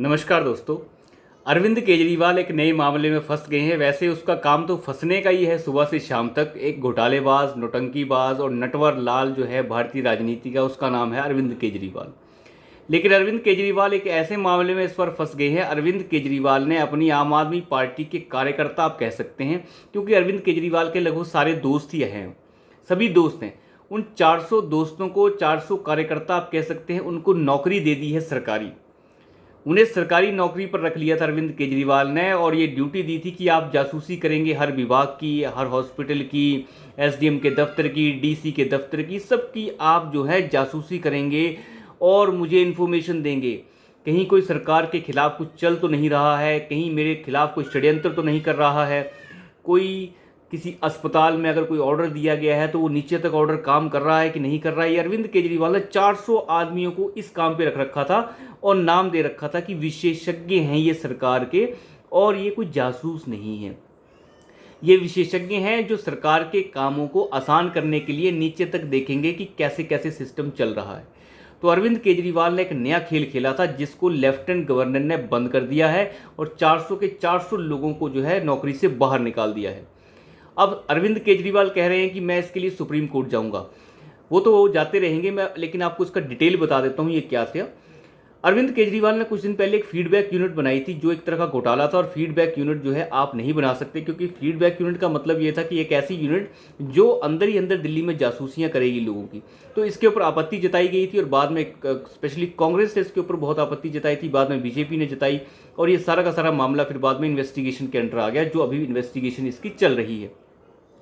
नमस्कार दोस्तों। अरविंद केजरीवाल एक नए मामले में फंस गए हैं। वैसे उसका काम तो फंसने का ही है, सुबह से शाम तक। एक घोटालेबाज, नौटंकीबाज और नटवर लाल जो है भारतीय राजनीति का, उसका नाम है अरविंद केजरीवाल। लेकिन अरविंद केजरीवाल एक ऐसे मामले में इस बार फंस गए हैं। अरविंद केजरीवाल ने अपनी आम आदमी पार्टी के कार्यकर्ता, आप कह सकते हैं, क्योंकि अरविंद केजरीवाल के लगभग सारे दोस्त ही हैं, सभी दोस्त हैं। उन 400 दोस्तों को, 400 कार्यकर्ता आप कह सकते हैं, उनको नौकरी दे दी है सरकारी। उन्हें सरकारी नौकरी पर रख लिया था अरविंद केजरीवाल ने, और ये ड्यूटी दी थी कि आप जासूसी करेंगे हर विभाग की, हर हॉस्पिटल की, एसडीएम के दफ्तर की, डीसी के दफ्तर की, सबकी आप जो है जासूसी करेंगे और मुझे इन्फॉर्मेशन देंगे। कहीं कोई सरकार के खिलाफ कुछ चल तो नहीं रहा है, कहीं मेरे खिलाफ कोई षड्यंत्र तो नहीं कर रहा है, कोई किसी अस्पताल में अगर कोई ऑर्डर दिया गया है तो वो नीचे तक ऑर्डर काम कर रहा है कि नहीं कर रहा है। ये अरविंद केजरीवाल ने 400 आदमियों को इस काम पे रख रखा था और नाम दे रखा था कि विशेषज्ञ हैं ये सरकार के, और ये कोई जासूस नहीं है। ये विशेषज्ञ हैं जो सरकार के कामों को आसान करने के लिए नीचे तक देखेंगे कि कैसे कैसे सिस्टम चल रहा है। तो अरविंद केजरीवाल ने एक नया खेल खेला था जिसको लेफ्टिनेंट गवर्नर ने बंद कर दिया है और 400 के 400 लोगों को जो है नौकरी से बाहर निकाल दिया है। अब अरविंद केजरीवाल कह रहे हैं कि मैं इसके लिए सुप्रीम कोर्ट जाऊंगा। वो तो जाते रहेंगे, मैं लेकिन आपको इसका डिटेल बता देता हूँ ये क्या था। अरविंद केजरीवाल ने कुछ दिन पहले एक फीडबैक यूनिट बनाई थी जो एक तरह का घोटाला था। और फीडबैक यूनिट जो है आप नहीं बना सकते, क्योंकि फीडबैक यूनिट का मतलब ये था कि एक ऐसी यूनिट जो अंदर ही अंदर दिल्ली में जासूसियां करेगी लोगों की। तो इसके ऊपर आपत्ति जताई गई थी और बाद में स्पेशली कांग्रेस ने इसके ऊपर बहुत आपत्ति जताई थी, बाद में बीजेपी ने जताई, और ये सारा का सारा मामला फिर बाद में इन्वेस्टिगेशन के अंडर आ गया, जो अभी इन्वेस्टिगेशन इसकी चल रही है।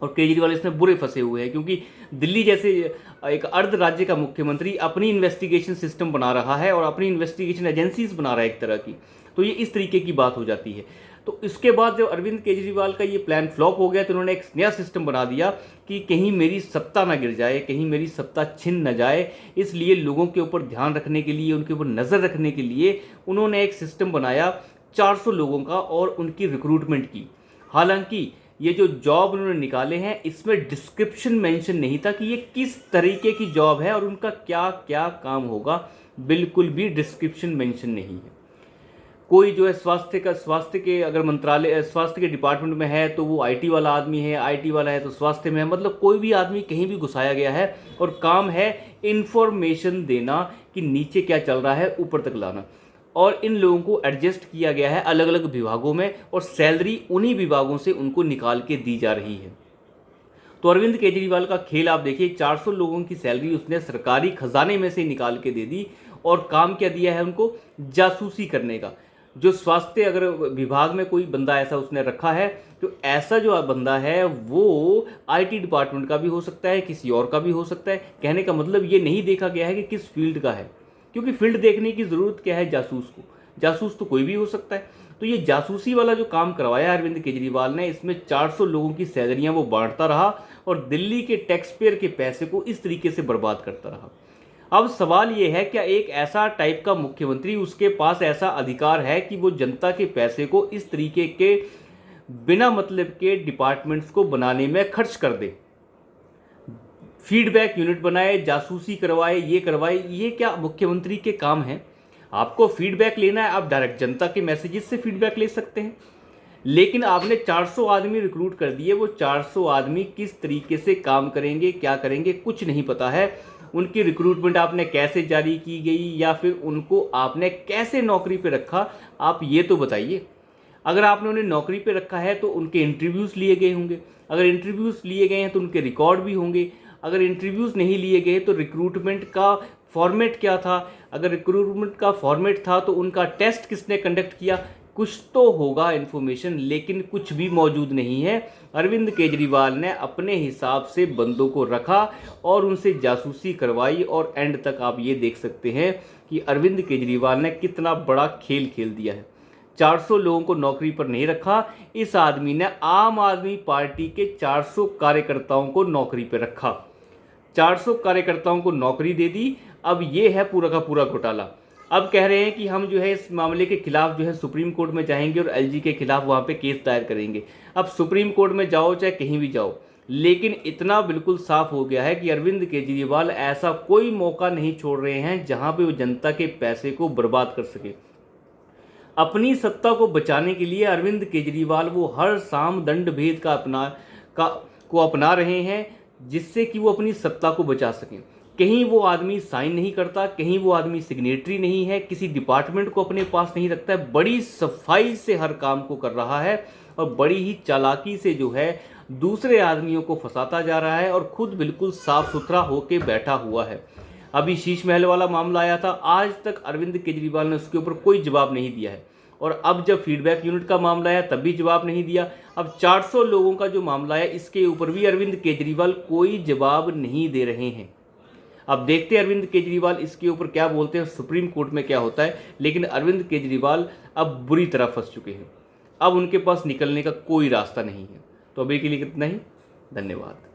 और केजरीवाल इसमें बुरे फंसे हुए हैं, क्योंकि दिल्ली जैसे एक अर्ध राज्य का मुख्यमंत्री अपनी इन्वेस्टिगेशन सिस्टम बना रहा है और अपनी इन्वेस्टिगेशन एजेंसीज बना रहा है एक तरह की। तो ये इस तरीके की बात हो जाती है। तो इसके बाद जब अरविंद केजरीवाल का ये प्लान फ्लॉप हो गया तो उन्होंने एक नया सिस्टम बना दिया कि कहीं मेरी सत्ता ना गिर जाए, कहीं मेरी सत्ता छिन न जाए। इसलिए लोगों के ऊपर ध्यान रखने के लिए, उनके ऊपर नज़र रखने के लिए उन्होंने एक सिस्टम बनाया 400 लोगों का और उनकी रिक्रूटमेंट की। हालांकि ये जो जॉब उन्होंने निकाले हैं इसमें डिस्क्रिप्शन मेंशन नहीं था कि ये किस तरीके की जॉब है और उनका क्या क्या काम होगा। बिल्कुल भी डिस्क्रिप्शन मेंशन नहीं है। कोई जो है स्वास्थ्य के अगर मंत्रालय, स्वास्थ्य के डिपार्टमेंट में है तो वो आईटी वाला आदमी है, आईटी वाला है तो स्वास्थ्य में है। मतलब कोई भी आदमी कहीं भी घुसाया गया है और काम है इंफॉर्मेशन देना कि नीचे क्या चल रहा है, ऊपर तक लाना। और इन लोगों को एडजस्ट किया गया है अलग अलग विभागों में और सैलरी उन्हीं विभागों से उनको निकाल के दी जा रही है। तो अरविंद केजरीवाल का खेल आप देखिए, 400 लोगों की सैलरी उसने सरकारी खजाने में से निकाल के दे दी और काम क्या दिया है उनको, जासूसी करने का। जो स्वास्थ्य अगर विभाग में कोई बंदा ऐसा उसने रखा है, तो ऐसा जो बंदा है वो आईटी डिपार्टमेंट का भी हो सकता है, किसी और का भी हो सकता है। कहने का मतलब ये नहीं देखा गया है कि किस फील्ड का है, क्योंकि फील्ड देखने की ज़रूरत क्या है जासूस को, जासूस तो कोई भी हो सकता है। तो ये जासूसी वाला जो काम करवाया अरविंद केजरीवाल ने, इसमें 400 लोगों की सैलरियां वो बांटता रहा और दिल्ली के टैक्स पेयर के पैसे को इस तरीके से बर्बाद करता रहा। अब सवाल ये है, क्या एक ऐसा टाइप का मुख्यमंत्री, उसके पास ऐसा अधिकार है कि वो जनता के पैसे को इस तरीके के बिना मतलब के डिपार्टमेंट्स को बनाने में खर्च कर दे? फीडबैक यूनिट बनाए, जासूसी करवाए, ये करवाए, ये क्या मुख्यमंत्री के काम है? आपको फीडबैक लेना है, आप डायरेक्ट जनता के मैसेजेस से फीडबैक ले सकते हैं। लेकिन आपने 400 आदमी रिक्रूट कर दिए, वो 400 आदमी किस तरीके से काम करेंगे, क्या करेंगे, कुछ नहीं पता है। उनकी रिक्रूटमेंट आपने कैसे जारी की गई या फिर उनको आपने कैसे नौकरी पे रखा, आप ये तो बताइए। अगर आपने उन्हें नौकरी पे रखा है तो उनके इंटरव्यूज़ लिए गए होंगे, अगर इंटरव्यूज़ लिए गए हैं तो उनके रिकॉर्ड भी होंगे, अगर इंटरव्यूज़ नहीं लिए गए तो रिक्रूटमेंट का फॉर्मेट क्या था, अगर रिक्रूटमेंट का फॉर्मेट था तो उनका टेस्ट किसने कंडक्ट किया, कुछ तो होगा इन्फॉर्मेशन, लेकिन कुछ भी मौजूद नहीं है। अरविंद केजरीवाल ने अपने हिसाब से बंदों को रखा और उनसे जासूसी करवाई और एंड तक आप ये देख सकते हैं कि अरविंद केजरीवाल ने कितना बड़ा खेल खेल दिया है। 400 लोगों को नौकरी पर नहीं रखा, इस आदमी ने आम आदमी पार्टी के 400 कार्यकर्ताओं को नौकरी पर रखा, 400 कार्यकर्ताओं को नौकरी दे दी। अब ये है पूरा का पूरा घोटाला। अब कह रहे हैं कि हम जो है इस मामले के खिलाफ जो है सुप्रीम कोर्ट में जाएंगे और एलजी के खिलाफ वहाँ पे केस दायर करेंगे। अब सुप्रीम कोर्ट में जाओ चाहे कहीं भी जाओ, लेकिन इतना बिल्कुल साफ हो गया है कि अरविंद केजरीवाल ऐसा कोई मौका नहीं छोड़ रहे हैं जहाँ पे वो जनता के पैसे को बर्बाद कर सके। अपनी सत्ता को बचाने के लिए अरविंद केजरीवाल वो हर साम दंड भेद को अपना रहे हैं, जिससे कि वो अपनी सत्ता को बचा सकें। कहीं वो आदमी साइन नहीं करता, कहीं वो आदमी सिग्नेटरी नहीं है, किसी डिपार्टमेंट को अपने पास नहीं रखता है, बड़ी सफाई से हर काम को कर रहा है और बड़ी ही चालाकी से जो है दूसरे आदमियों को फंसाता जा रहा है और खुद बिल्कुल साफ सुथरा होके बैठा हुआ है। अभी शीश महल वाला मामला आया था, आज तक अरविंद केजरीवाल ने उसके ऊपर कोई जवाब नहीं दिया है। और अब जब फीडबैक यूनिट का मामला आया तब भी जवाब नहीं दिया। अब 400 लोगों का जो मामला है इसके ऊपर भी अरविंद केजरीवाल कोई जवाब नहीं दे रहे हैं। अब देखते हैं अरविंद केजरीवाल इसके ऊपर क्या बोलते हैं, सुप्रीम कोर्ट में क्या होता है। लेकिन अरविंद केजरीवाल अब बुरी तरह फंस चुके हैं, अब उनके पास निकलने का कोई रास्ता नहीं है। तो अभी के लिए कितना ही, धन्यवाद।